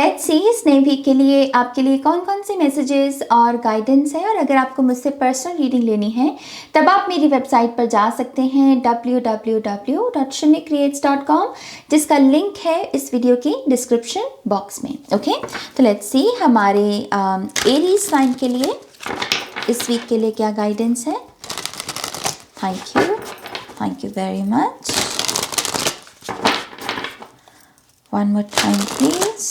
Let's see इस नए week के लिए आपके लिए कौन कौन से मैसेजेस और गाइडेंस है। और अगर आपको मुझसे पर्सनल रीडिंग लेनी है तब आप मेरी वेबसाइट पर जा सकते हैं www.shunycreates.com, जिसका लिंक है इस वीडियो की डिस्क्रिप्शन बॉक्स में। ओके, तो लेट्स सी हमारे एरीज साइन के लिए इस वीक के लिए क्या गाइडेंस है। Thank you very much. One more time, please.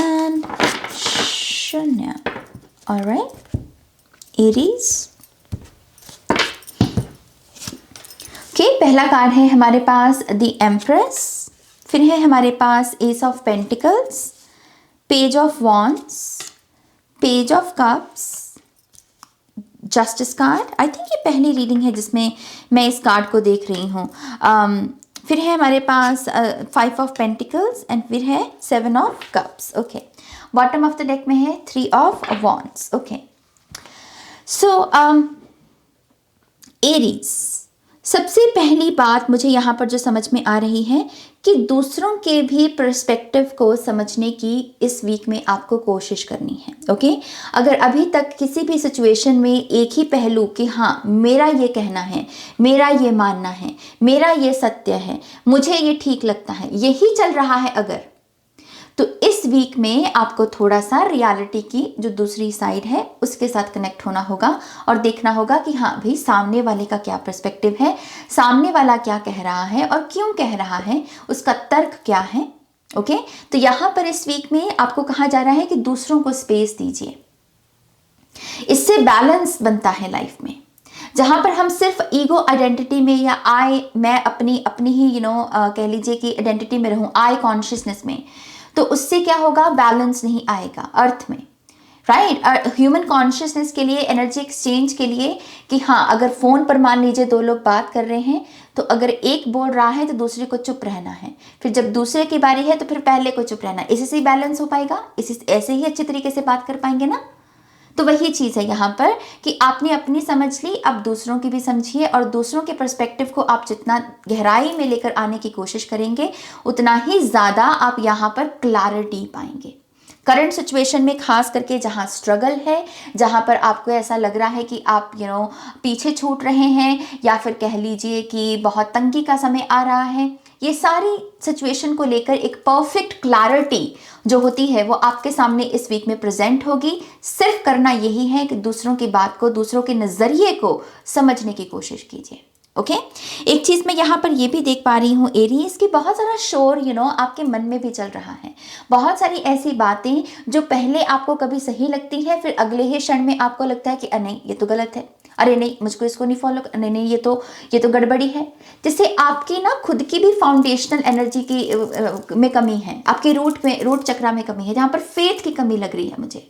And Shunya. All right. Aries. Okay, पहला कार्ड है हमारे पास द एम्प्रेस, फिर है हमारे पास ace of pentacles, page of wands, page of cups, justice card. I think ये पहली रीडिंग है जिसमें मैं इस कार्ड को देख रही हूँ। फिर है हमारे पास 5 ऑफ पेंटिकल्स एंड फिर है 7 of cups. Okay, bottom of the deck में है 3 of wands. Okay, so Aries, सबसे पहली बात मुझे यहाँ पर जो समझ में आ रही है कि दूसरों के भी पर्सपेक्टिव को समझने की इस वीक में आपको कोशिश करनी है। ओके, अगर अभी तक किसी भी सिचुएशन में एक ही पहलू कि हाँ मेरा ये कहना है, मेरा ये मानना है, मेरा ये सत्य है, मुझे ये ठीक लगता है, यही चल रहा है अगर, तो इस वीक में आपको थोड़ा सा रियलिटी की जो दूसरी साइड है उसके साथ कनेक्ट होना होगा और देखना होगा कि हाँ भाई सामने वाले का क्या पर्सपेक्टिव है, सामने वाला क्या कह रहा है और क्यों कह रहा है, उसका तर्क क्या है। ओके, तो यहाँ पर इस वीक में आपको कहा जा रहा है कि दूसरों को स्पेस दीजिए, इससे बैलेंस बनता है लाइफ में। जहां पर हम सिर्फ ईगो आइडेंटिटी में या मैं अपनी ही कह लीजिए कि आइडेंटिटी में रहूं, आई कॉन्शियसनेस में, तो उससे क्या होगा, बैलेंस नहीं आएगा अर्थ में। राइट, ह्यूमन कॉन्शियसनेस के लिए, एनर्जी एक्सचेंज के लिए कि हाँ अगर फोन पर मान लीजिए 2 लोग बात कर रहे हैं तो अगर एक बोल रहा है तो दूसरे को चुप रहना है, फिर जब दूसरे की बारी है तो फिर पहले को चुप रहना है। इसी से बैलेंस हो पाएगा, ऐसे ही अच्छे तरीके से बात कर पाएंगे ना। तो वही चीज़ है यहाँ पर कि आपने अपनी समझ ली, अब दूसरों की भी समझिए और दूसरों के पर्सपेक्टिव को आप जितना गहराई में लेकर आने की कोशिश करेंगे उतना ही ज़्यादा आप यहाँ पर क्लैरिटी पाएंगे। करंट सिचुएशन में खास करके जहाँ स्ट्रगल है, जहाँ पर आपको ऐसा लग रहा है कि आप पीछे छूट रहे हैं या फिर कह लीजिए कि बहुत तंगी का समय आ रहा है, ये सारी सिचुएशन को लेकर एक परफेक्ट क्लैरिटी जो होती है वो आपके सामने इस वीक में प्रेजेंट होगी। सिर्फ करना यही है कि दूसरों की बात को, दूसरों के नज़रिए को समझने की कोशिश कीजिए। ओके, एक चीज़ मैं यहाँ पर ये भी देख पा रही हूँ एरीज की, बहुत सारा शोर आपके मन में भी चल रहा है। बहुत सारी ऐसी बातें जो पहले आपको कभी सही लगती है, फिर अगले ही क्षण में आपको लगता है कि नहीं ये तो गलत है, अरे नहीं मुझको इसको नहीं फॉलो, नहीं ये तो गड़बड़ी है। जैसे आपकी ना खुद की भी फाउंडेशनल एनर्जी की में कमी है, आपके रूट चक्रा में कमी है, जहाँ पर फेथ की कमी लग रही है मुझे।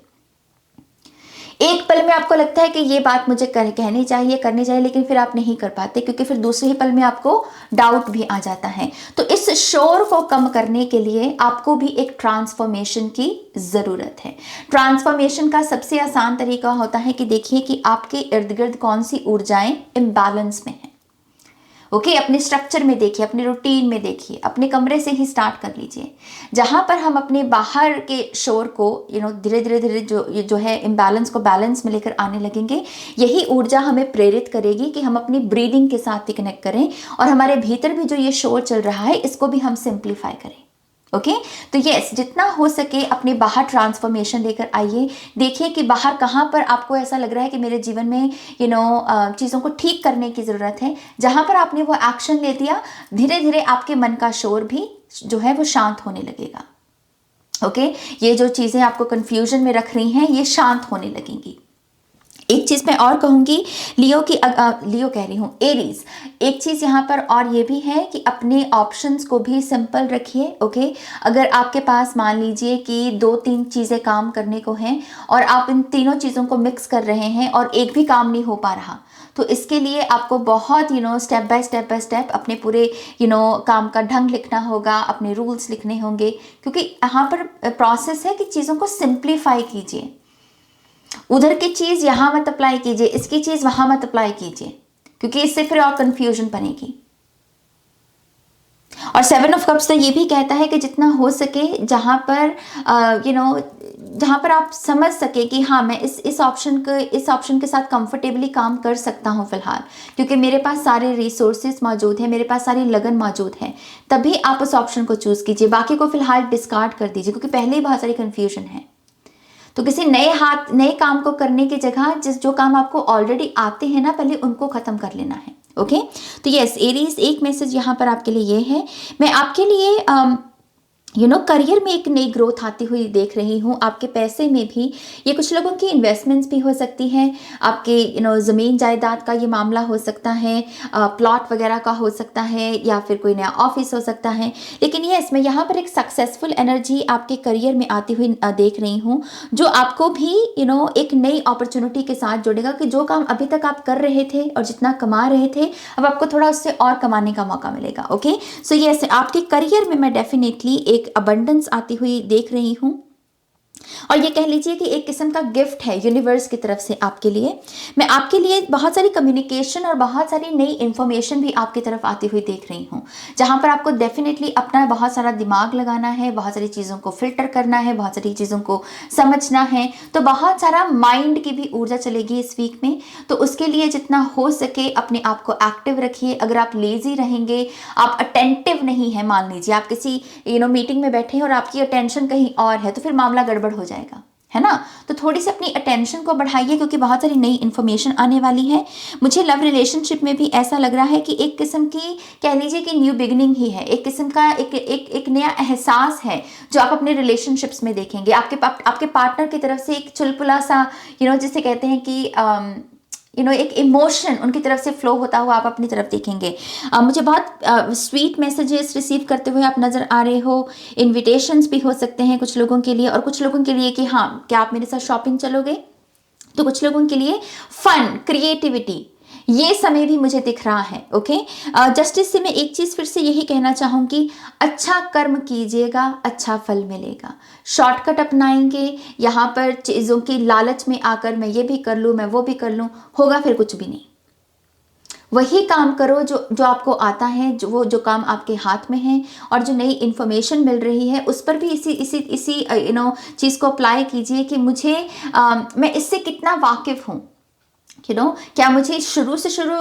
एक पल में आपको लगता है कि ये बात मुझे कहनी चाहिए, करनी चाहिए, लेकिन फिर आप नहीं कर पाते क्योंकि फिर दूसरे ही पल में आपको डाउट भी आ जाता है। तो इस शोर को कम करने के लिए आपको भी एक ट्रांसफॉर्मेशन की ज़रूरत है। ट्रांसफॉर्मेशन का सबसे आसान तरीका होता है कि देखिए कि आपके इर्द गिर्द कौन सी ऊर्जाएं इम्बैलेंस में है। ओके, अपने स्ट्रक्चर में देखिए, अपने रूटीन में देखिए, अपने कमरे से ही स्टार्ट कर लीजिए। जहाँ पर हम अपने बाहर के शोर को धीरे धीरे जो है इम्बैलेंस को बैलेंस में लेकर आने लगेंगे, यही ऊर्जा हमें प्रेरित करेगी कि हम अपनी ब्रीदिंग के साथ भी कनेक्ट करें और हमारे भीतर भी जो ये शोर चल रहा है इसको भी हम सिंप्लीफाई करें। ओके, तो यस, जितना हो सके अपने बाहर ट्रांसफॉर्मेशन लेकर आइए। देखिए कि बाहर कहाँ पर आपको ऐसा लग रहा है कि मेरे जीवन में चीज़ों को ठीक करने की ज़रूरत है। जहाँ पर आपने वो एक्शन ले दिया, धीरे धीरे आपके मन का शोर भी जो है वो शांत होने लगेगा। ओके, ये जो चीज़ें आपको कन्फ्यूजन में रख रही हैं ये शांत होने लगेंगी। एक चीज़ मैं और कहूँगी लियो कह रही हूँ एरीज, एक चीज़ यहाँ पर और ये भी है कि अपने ऑप्शंस को भी सिंपल रखिए। ओके, अगर आपके पास मान लीजिए कि 2-3 चीज़ें काम करने को हैं और आप इन तीनों चीज़ों को मिक्स कर रहे हैं और एक भी काम नहीं हो पा रहा, तो इसके लिए आपको बहुत स्टेप बाय स्टेप अपने पूरे काम का ढंग लिखना होगा, अपने रूल्स लिखने होंगे, क्योंकि यहाँ पर प्रोसेस है कि चीज़ों को सिंप्लीफाई कीजिए। उधर की चीज़ यहाँ मत अप्लाई कीजिए, इसकी चीज़ वहाँ मत अप्लाई कीजिए, क्योंकि इससे फिर और कंफ्यूजन बनेगी। और 7 ऑफ कप्स तो ये भी कहता है कि जितना हो सके जहाँ पर जहाँ पर आप समझ सके कि हाँ मैं इस ऑप्शन के साथ कंफर्टेबली काम कर सकता हूँ फिलहाल, क्योंकि मेरे पास सारे रिसोर्सेज मौजूद हैं, मेरे पास सारी लगन मौजूद है, तभी आप उस ऑप्शन को चूज़ कीजिए। बाकी को फिलहाल डिस्कार्ड कर दीजिए, क्योंकि पहले ही बहुत सारी कन्फ्यूजन है। तो किसी नए काम को करने की जगह जो काम आपको ऑलरेडी आते हैं ना, पहले उनको ख़त्म कर लेना है। ओके, तो यस एरीज, एक मैसेज यहाँ पर आपके लिए ये है, मैं आपके लिए करियर में एक नई ग्रोथ आती हुई देख रही हूँ। आपके पैसे में भी ये कुछ लोगों की इन्वेस्टमेंट्स भी हो सकती हैं, आपके ज़मीन जायदाद का ये मामला हो सकता है, प्लॉट वगैरह का हो सकता है, या फिर कोई नया ऑफिस हो सकता है। लेकिन ये इसमें यहाँ पर एक सक्सेसफुल एनर्जी आपके करियर में आती हुई देख रही हूँ, जो आपको भी एक नई अपॉर्चुनिटी के साथ जोड़ेगा कि जो काम अभी तक आप कर रहे थे और जितना कमा रहे थे, अब आपको थोड़ा उससे और कमाने का मौका मिलेगा। ओके, सो ये आपके करियर में मैं डेफिनेटली एक अबंडेंस आती हुई देख रही हूं, और ये कह लीजिए कि एक किस्म का गिफ्ट है यूनिवर्स की तरफ से आपके लिए। मैं आपके लिए बहुत सारी कम्युनिकेशन और बहुत सारी नई इंफॉर्मेशन भी आपकी तरफ आती हुई देख रही हूँ, जहाँ पर आपको डेफिनेटली अपना बहुत सारा दिमाग लगाना है, बहुत सारी चीज़ों को फिल्टर करना है, बहुत सारी चीज़ों को समझना है। तो बहुत सारा माइंड की भी ऊर्जा चलेगी इस वीक में, तो उसके लिए जितना हो सके अपने आप को एक्टिव रखिए। अगर आप लेजी रहेंगे, आप अटेंटिव नहीं है, मान लीजिए आप किसी मीटिंग में बैठे हैं और आपकी अटेंशन कहीं और है, तो फिर मामला गड़बड़ हो जाएगा, है ना। तो थोड़ी सी अपनी अटेंशन को बढ़ाइए, क्योंकि बहुत सारी नई इन्फॉर्मेशन आने वाली है। मुझे लव रिलेशनशिप में भी ऐसा लग रहा है कि एक किस्म की कह लीजिए कि न्यू बिगिनिंग ही है, एक किस्म का एक नया एहसास है जो आप अपने रिलेशनशिप्स में देखेंगे। आपके पार्टनर की तरफ से एक चुलबुला सा जिसे कहते हैं कि एक इमोशन उनकी तरफ से फ्लो होता हुआ आप अपनी तरफ देखेंगे। मुझे बहुत स्वीट मैसेजेस रिसीव करते हुए आप नज़र आ रहे हो। इनविटेशंस भी हो सकते हैं कुछ लोगों के लिए, और कुछ लोगों के लिए कि हाँ क्या आप मेरे साथ शॉपिंग चलोगे, तो कुछ लोगों के लिए फन, क्रिएटिविटी, ये समय भी मुझे दिख रहा है। ओके, जस्टिस से मैं एक चीज़ फिर से यही कहना चाहूँगी, अच्छा कर्म कीजिएगा, अच्छा फल मिलेगा। शॉर्टकट अपनाएंगे यहाँ पर चीज़ों की लालच में आकर, मैं ये भी कर लूँ, मैं वो भी कर लूँ, होगा फिर कुछ भी नहीं। वही काम करो जो आपको आता है, जो काम आपके हाथ में है, और जो नई इन्फॉर्मेशन मिल रही है उस पर भी इसी चीज़ को अप्लाई कीजिए कि मैं इससे कितना वाकिफ़ हूँ। क्या मुझे शुरू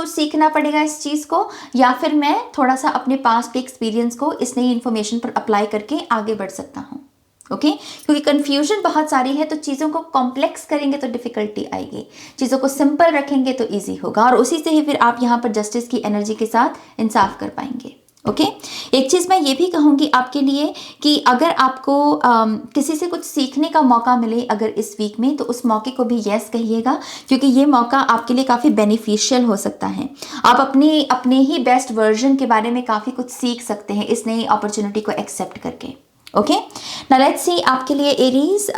सीखना पड़ेगा इस चीज़ को, या फिर मैं थोड़ा सा अपने पास के एक्सपीरियंस को इस नई इन्फॉर्मेशन पर अप्लाई करके आगे बढ़ सकता हूँ। ओके, क्योंकि कन्फ्यूजन बहुत सारी है, तो चीज़ों को कॉम्प्लेक्स करेंगे तो डिफिकल्टी आएगी, चीज़ों को सिंपल रखेंगे तो ईजी होगा, और उसी से ही फिर आप यहाँ पर जस्टिस की एनर्जी के साथ इंसाफ कर पाएंगे। ओके, एक चीज़ मैं ये भी कहूँगी आपके लिए कि अगर आपको किसी से कुछ सीखने का मौका मिले अगर इस वीक में, तो उस मौके को भी यस कहिएगा, क्योंकि ये मौका आपके लिए काफ़ी बेनिफिशियल हो सकता है। आप अपने ही बेस्ट वर्जन के बारे में काफ़ी कुछ सीख सकते हैं इस नई अपॉर्चुनिटी को एक्सेप्ट करके। ओके, नाउ लेट्स सी आपके लिए एरीज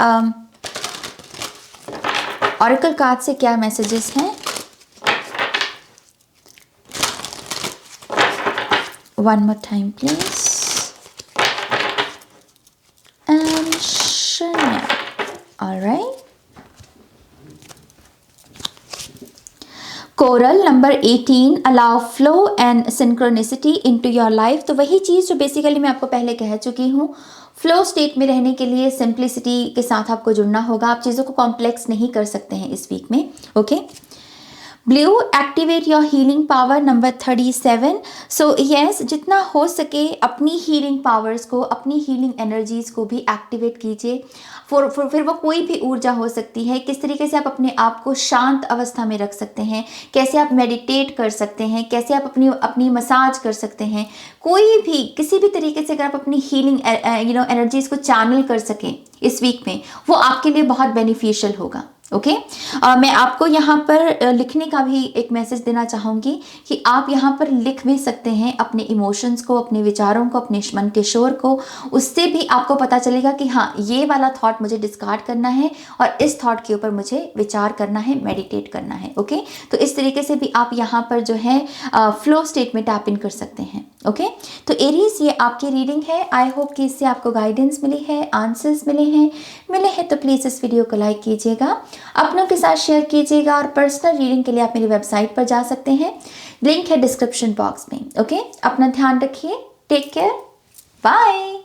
ऑरेकल कार्ड से क्या मैसेजेस हैं। One more time, please. And Shania. All right. Coral number 18. Allow flow and synchronicity into your life. तो वही चीज़ जो बेसिकली मैं आपको पहले कह चुकी हूँ, फ्लो स्टेट में रहने के लिए सिंप्लिसिटी के साथ आपको जुड़ना होगा। आप चीज़ों को कॉम्प्लेक्स नहीं कर सकते हैं इस वीक में। Okay, blue, activate your healing power number 37। So yes, जितना हो सके अपनी हीलिंग पावर्स को, अपनी हीलिंग एनर्जीज को भी एक्टिवेट कीजिए। फिर वो कोई भी ऊर्जा हो सकती है, किस तरीके से आप अपने आप को शांत अवस्था में रख सकते हैं, कैसे आप मेडिटेट कर सकते हैं, कैसे आप अपनी मसाज कर सकते हैं, कोई भी किसी भी तरीके से अगर आप अपनी हीलिंग एनर्जीज को चैनल कर सकें इस वीक में, वो आपके लिए बहुत बेनिफिशियल होगा। ओके, मैं आपको यहाँ पर लिखने का भी एक मैसेज देना चाहूँगी कि आप यहाँ पर लिख भी सकते हैं अपने इमोशंस को, अपने विचारों को, अपने मन के शोर को। उससे भी आपको पता चलेगा कि हाँ, ये वाला थॉट मुझे डिस्कार्ड करना है और इस थॉट के ऊपर मुझे विचार करना है, मेडिटेट करना है। ओके, तो इस तरीके से भी आप यहाँ पर जो है फ्लो स्टेट में टैप इन कर सकते हैं। ओके, तो एरीज, ये आपकी रीडिंग है। आई होप कि इससे आपको गाइडेंस मिली है, आंसर्स मिले हैं तो प्लीज़ इस वीडियो को लाइक कीजिएगा, अपनों के साथ शेयर कीजिएगा, और पर्सनल रीडिंग के लिए आप मेरी वेबसाइट पर जा सकते हैं, लिंक है डिस्क्रिप्शन बॉक्स में। ओके, अपना ध्यान रखिए। Take care, bye.